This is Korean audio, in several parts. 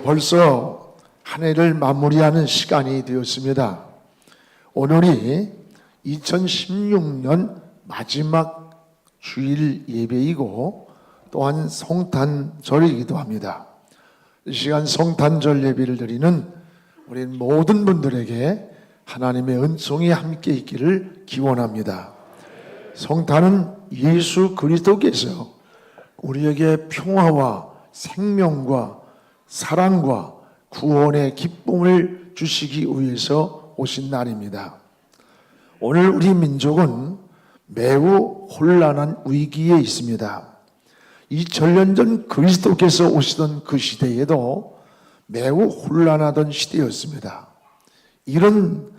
벌써 한 해를 마무리하는 시간이 되었습니다. 오늘이 2016년 마지막 주일 예배이고 또한 성탄절이기도 합니다. 이 시간 성탄절 예배를 드리는 우리 모든 분들에게 하나님의 은총이 함께 있기를 기원합니다. 성탄은 예수 그리스도께서 우리에게 평화와 생명과 사랑과 구원의 기쁨을 주시기 위해서 오신 날입니다. 오늘 우리 민족은 매우 혼란한 위기에 있습니다. 2000년 전 그리스도께서 오시던 그 시대에도 매우 혼란하던 시대였습니다. 이런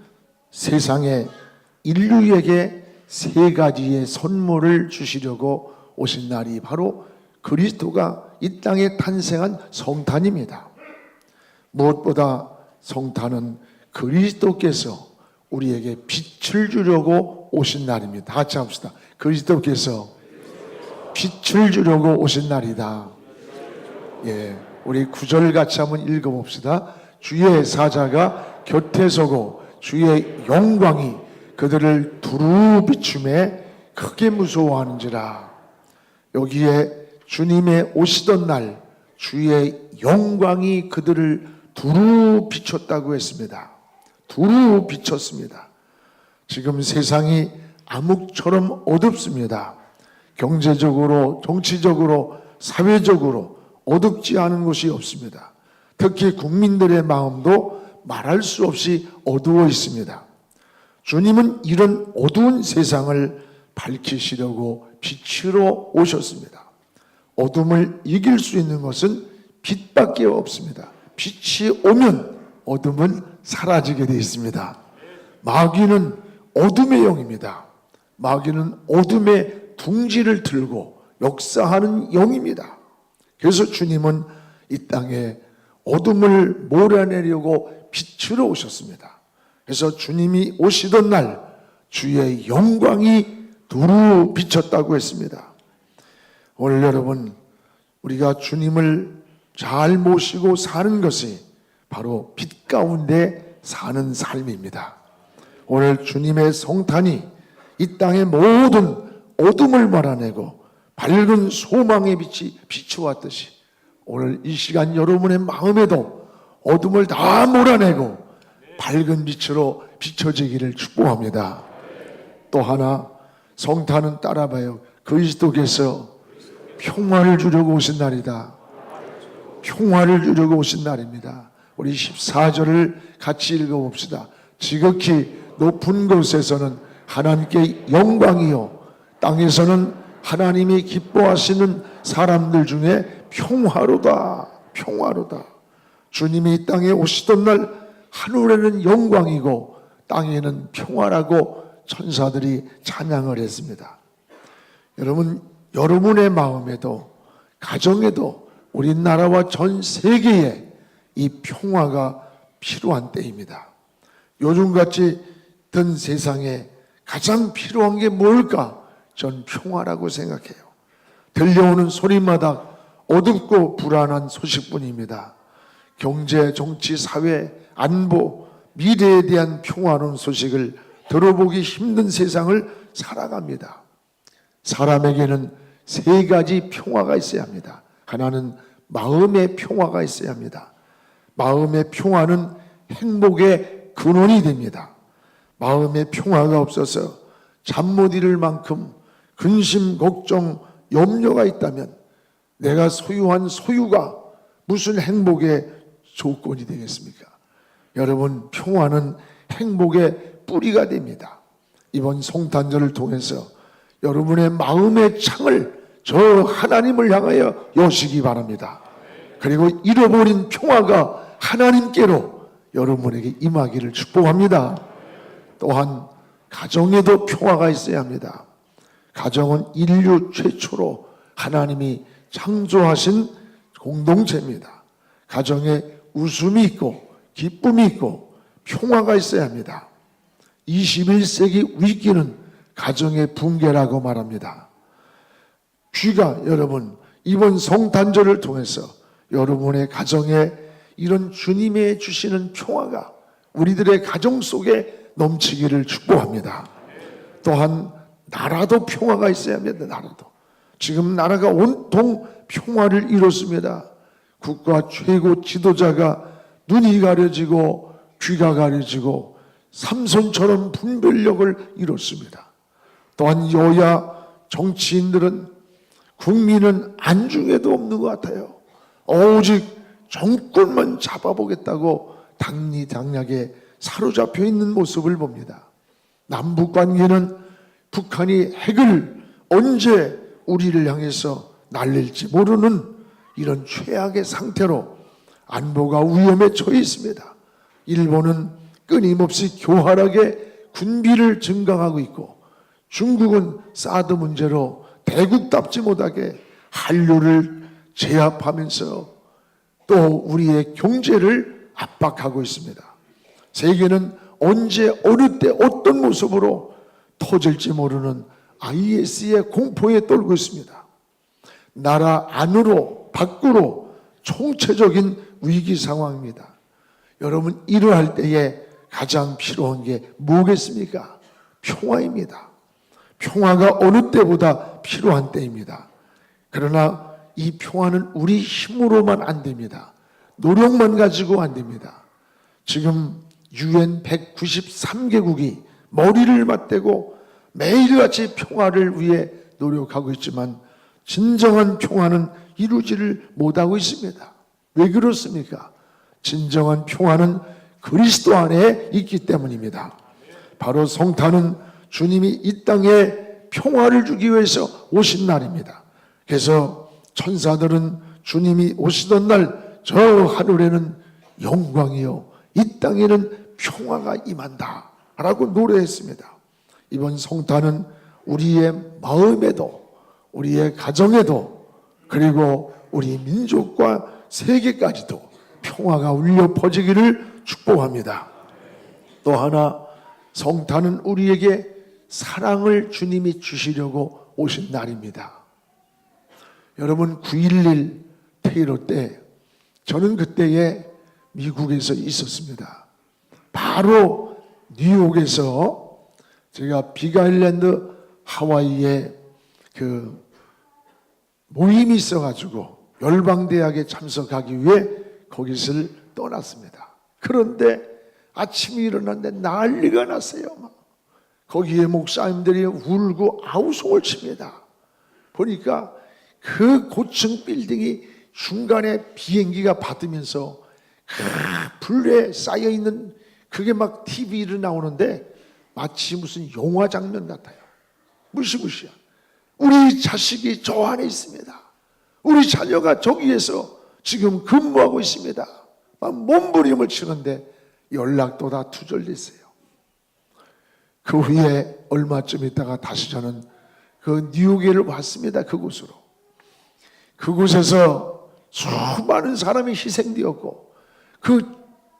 세상에 인류에게 세 가지의 선물을 주시려고 오신 날이 바로 그리스도가 이 땅에 탄생한 성탄입니다. 무엇보다 성탄은 그리스도께서 우리에게 빛을 주려고 오신 날입니다. 다 같이 합시다. 그리스도께서 빛을 주려고 오신 날이다. 우리 9절 같이 한번 읽어봅시다. 주의 사자가 곁에 서고 주의 영광이 그들을 두루 비춤에 크게 무서워하는지라. 여기에 주님의 오시던 날 주의 영광이 그들을 두루 비췄다고 했습니다. 두루 비췄습니다. 지금 세상이 암흑처럼 어둡습니다. 경제적으로, 정치적으로, 사회적으로 어둡지 않은 곳이 없습니다. 특히 국민들의 마음도 말할 수 없이 어두워 있습니다. 주님은 이런 어두운 세상을 밝히시려고 빛으로 오셨습니다. 어둠을 이길 수 있는 것은 빛밖에 없습니다. 빛이 오면 어둠은 사라지게 되어 있습니다. 마귀는 어둠의 영입니다. 마귀는 어둠의 둥지를 들고 역사하는 영입니다. 그래서 주님은 이 땅에 어둠을 몰아내려고 빛으로 오셨습니다. 그래서 주님이 오시던 날 주의 영광이 두루 비쳤다고 했습니다. 오늘 여러분, 우리가 주님을 잘 모시고 사는 것이 바로 빛 가운데 사는 삶입니다. 오늘 주님의 성탄이 이 땅의 모든 어둠을 몰아내고 밝은 소망의 빛이 비추었듯이 오늘 이 시간 여러분의 마음에도 어둠을 다 몰아내고 밝은 빛으로 비춰지기를 축복합니다. 또 하나, 성탄은 따라봐요. 그리스도께서 평화를 주려고 오신 날이다. 평화를 주려고 오신 날입니다. 우리 14절을 같이 읽어봅시다. 지극히 높은 곳에서는 하나님께 영광이요, 땅에서는 하나님이 기뻐하시는 사람들 중에 평화로다. 평화로다. 주님이 이 땅에 오시던 날 하늘에는 영광이고 땅에는 평화라고 천사들이 찬양을 했습니다. 여러분, 여러분의 마음에도 가정에도 우리나라와 전 세계에 이 평화가 필요한 때입니다. 요즘같이 든 세상에 가장 필요한 게 뭘까? 전 평화라고 생각해요. 들려오는 소리마다 어둡고 불안한 소식뿐입니다. 경제, 정치, 사회, 안보, 미래에 대한 평화로운 소식을 들어보기 힘든 세상을 살아갑니다. 사람에게는 세 가지 평화가 있어야 합니다. 하나는 마음의 평화가 있어야 합니다. 마음의 평화는 행복의 근원이 됩니다. 마음의 평화가 없어서 잠 못 이룰 만큼 근심, 걱정, 염려가 있다면 내가 소유한 소유가 무슨 행복의 조건이 되겠습니까? 여러분, 평화는 행복의 뿌리가 됩니다. 이번 성탄절을 통해서 여러분의 마음의 창을 저 하나님을 향하여 여시기 바랍니다. 그리고 잃어버린 평화가 하나님께로 여러분에게 임하기를 축복합니다. 또한 가정에도 평화가 있어야 합니다. 가정은 인류 최초로 하나님이 창조하신 공동체입니다. 가정에 웃음이 있고 기쁨이 있고 평화가 있어야 합니다. 21세기 위기는 가정의 붕괴라고 말합니다. 귀가 여러분, 이번 성탄절을 통해서 여러분의 가정에 이런 주님의 주시는 평화가 우리들의 가정 속에 넘치기를 축복합니다. 또한 나라도 평화가 있어야 합니다. 나라도. 지금 나라가 온통 평화를 이뤘습니다. 국가 최고 지도자가 눈이 가려지고 귀가 가려지고 삼손처럼 분별력을 이뤘습니다. 또한 여야 정치인들은 국민은 안중에도 없는 것 같아요. 오직 정권만 잡아보겠다고 당리당략에 사로잡혀 있는 모습을 봅니다. 남북관계는 북한이 핵을 언제 우리를 향해서 날릴지 모르는 이런 최악의 상태로 안보가 위험에 처해 있습니다. 일본은 끊임없이 교활하게 군비를 증강하고 있고, 중국은 사드 문제로 대국답지 못하게 한류를 제압하면서 또 우리의 경제를 압박하고 있습니다. 세계는 언제 어느 때 어떤 모습으로 터질지 모르는 IS의 공포에 떨고 있습니다. 나라 안으로 밖으로 총체적인 위기 상황입니다. 여러분, 이러할 때에 가장 필요한 게 뭐겠습니까? 평화입니다. 평화가 어느 때보다 필요한 때입니다. 그러나 이 평화는 우리 힘으로만 안 됩니다. 노력만 가지고 안 됩니다. 지금 UN 193개국이 머리를 맞대고 매일같이 평화를 위해 노력하고 있지만 진정한 평화는 이루지를 못하고 있습니다. 왜 그렇습니까? 진정한 평화는 그리스도 안에 있기 때문입니다. 바로 성탄은 주님이 이 땅에 평화를 주기 위해서 오신 날입니다. 그래서 천사들은 주님이 오시던 날 저 하늘에는 영광이요 이 땅에는 평화가 임한다 라고 노래했습니다. 이번 성탄은 우리의 마음에도 우리의 가정에도 그리고 우리 민족과 세계까지도 평화가 울려 퍼지기를 축복합니다. 또 하나, 성탄은 우리에게 사랑을 주님이 주시려고 오신 날입니다. 여러분, 9.11 테러 때 저는 그때에 미국에서 있었습니다. 바로 뉴욕에서 제가 빅아일랜드 하와이에 그 모임이 있어가지고 열방대학에 참석하기 위해 거기를 떠났습니다. 그런데 아침에 일어났는데 난리가 났어요. 거기에 목사님들이 울고 아우성을 칩니다. 보니까 그 고층 빌딩이 중간에 비행기가 받으면서 불에 쌓여있는 그게 막 TV로 나오는데 마치 무슨 영화 장면 같아요. 무시무시한. 우리 자식이 저 안에 있습니다. 우리 자녀가 저기에서 지금 근무하고 있습니다. 막 몸부림을 치는데 연락도 다 투절됐어요. 그 후에 얼마쯤 있다가 다시 저는 그 뉴욕에를 왔습니다. 그곳으로. 그곳에서 수많은 사람이 희생되었고 그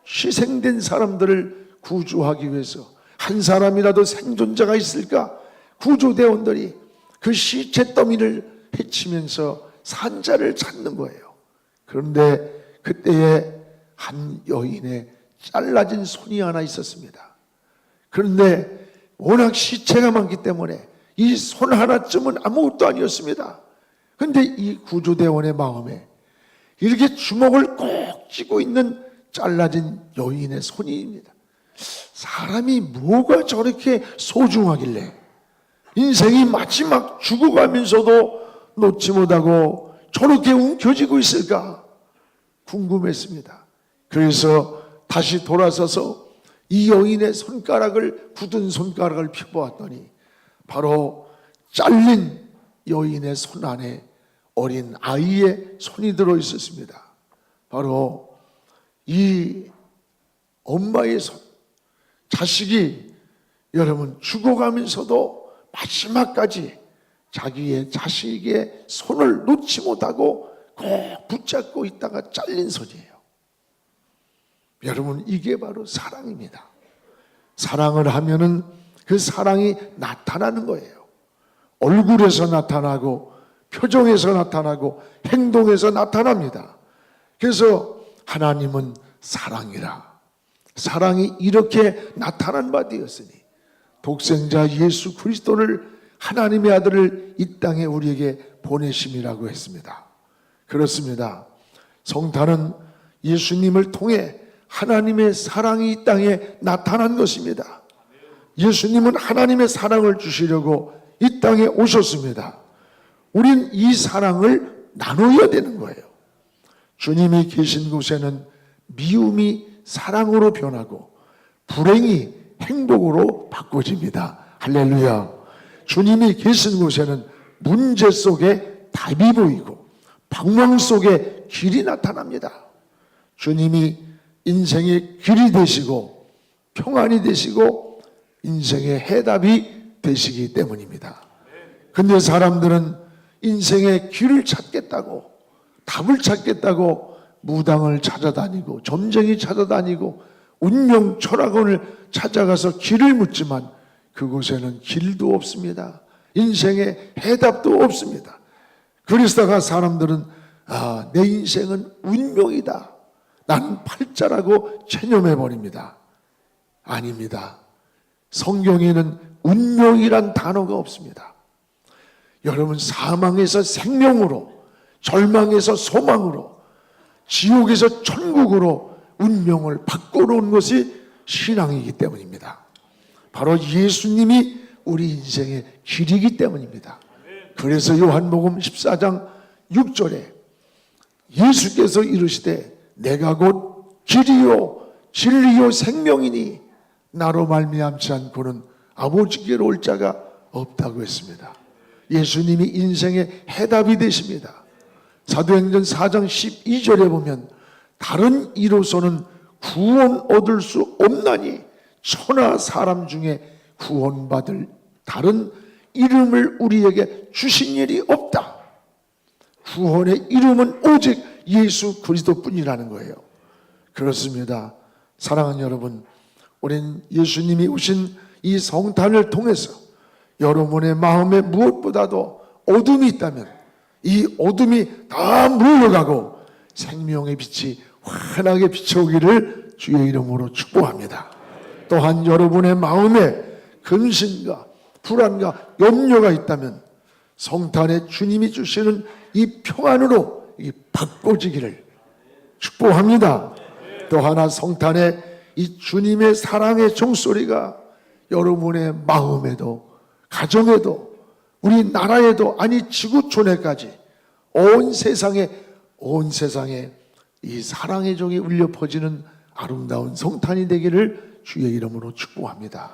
희생된 사람들을 구조하기 위해서 한 사람이라도 생존자가 있을까 구조대원들이 그 시체 더미를 헤치면서 산자를 찾는 거예요. 그런데 그때에 한 여인의 잘라진 손이 하나 있었습니다. 그런데 워낙 시체가 많기 때문에 이 손 하나쯤은 아무것도 아니었습니다. 그런데 이 구조대원의 마음에 이렇게 주먹을 꼭 쥐고 있는 잘라진 여인의 손입니다. 사람이 뭐가 저렇게 소중하길래 인생이 마지막 죽어가면서도 놓지 못하고 저렇게 움켜쥐고 있을까 궁금했습니다. 그래서 다시 돌아서서 이 여인의 손가락을, 굳은 손가락을 펴보았더니 바로 잘린 여인의 손 안에 어린 아이의 손이 들어 있었습니다. 바로 이 엄마의 손. 자식이 여러분 죽어가면서도 마지막까지 자기의 자식의 손을 놓지 못하고 꼭 붙잡고 있다가 잘린 손이에요. 여러분, 이게 바로 사랑입니다. 사랑을 하면은 그 사랑이 나타나는 거예요. 얼굴에서 나타나고 표정에서 나타나고 행동에서 나타납니다. 그래서 하나님은 사랑이라. 사랑이 이렇게 나타난 바 되었으니 독생자 예수 그리스도를 하나님의 아들을 이 땅에 우리에게 보내심이라고 했습니다. 그렇습니다. 성탄은 예수님을 통해 하나님의 사랑이 이 땅에 나타난 것입니다. 예수님은 하나님의 사랑을 주시려고 이 땅에 오셨습니다. 우린 이 사랑을 나눠야 되는 거예요. 주님이 계신 곳에는 미움이 사랑으로 변하고 불행이 행복으로 바꿔집니다. 할렐루야. 주님이 계신 곳에는 문제 속에 답이 보이고 방황 속에 길이 나타납니다. 주님이 인생의 길이 되시고 평안이 되시고 인생의 해답이 되시기 때문입니다. 근데 사람들은 인생의 길을 찾겠다고, 답을 찾겠다고 무당을 찾아다니고 점쟁이 찾아다니고 운명 철학원을 찾아가서 길을 묻지만 그곳에는 길도 없습니다. 인생의 해답도 없습니다. 그러다가 사람들은 내 인생은 운명이다, 나는 팔자라고 체념해버립니다. 아닙니다. 성경에는 운명이란 단어가 없습니다. 여러분, 사망에서 생명으로, 절망에서 소망으로, 지옥에서 천국으로 운명을 바꿔놓은 것이 신앙이기 때문입니다. 바로 예수님이 우리 인생의 길이기 때문입니다. 그래서 요한복음 14장 6절에 예수께서 이르시되 내가 곧 길이요 진리요 생명이니 나로 말미암지 않고는 아버지께로 올 자가 없다고 했습니다. 예수님이 인생의 해답이 되십니다. 사도행전 4장 12절에 보면 다른 이로서는 구원 얻을 수 없나니 천하 사람 중에 구원받을 다른 이름을 우리에게 주신 일이 없다. 구원의 이름은 오직 예수 그리스도뿐이라는 거예요. 그렇습니다. 사랑하는 여러분, 우린 예수님이 오신 이 성탄을 통해서 여러분의 마음에 무엇보다도 어둠이 있다면 이 어둠이 다 물러가고 생명의 빛이 환하게 비춰오기를 주의 이름으로 축복합니다. 또한 여러분의 마음에 근심과 불안과 염려가 있다면 성탄에 주님이 주시는 이 평안으로 바꿔지기를 축복합니다. 또 하나, 성탄에 이 주님의 사랑의 종소리가 여러분의 마음에도 가정에도 우리 나라에도, 아니 지구촌에까지 온 세상에 이 사랑의 종이 울려 퍼지는 아름다운 성탄이 되기를 주의 이름으로 축복합니다.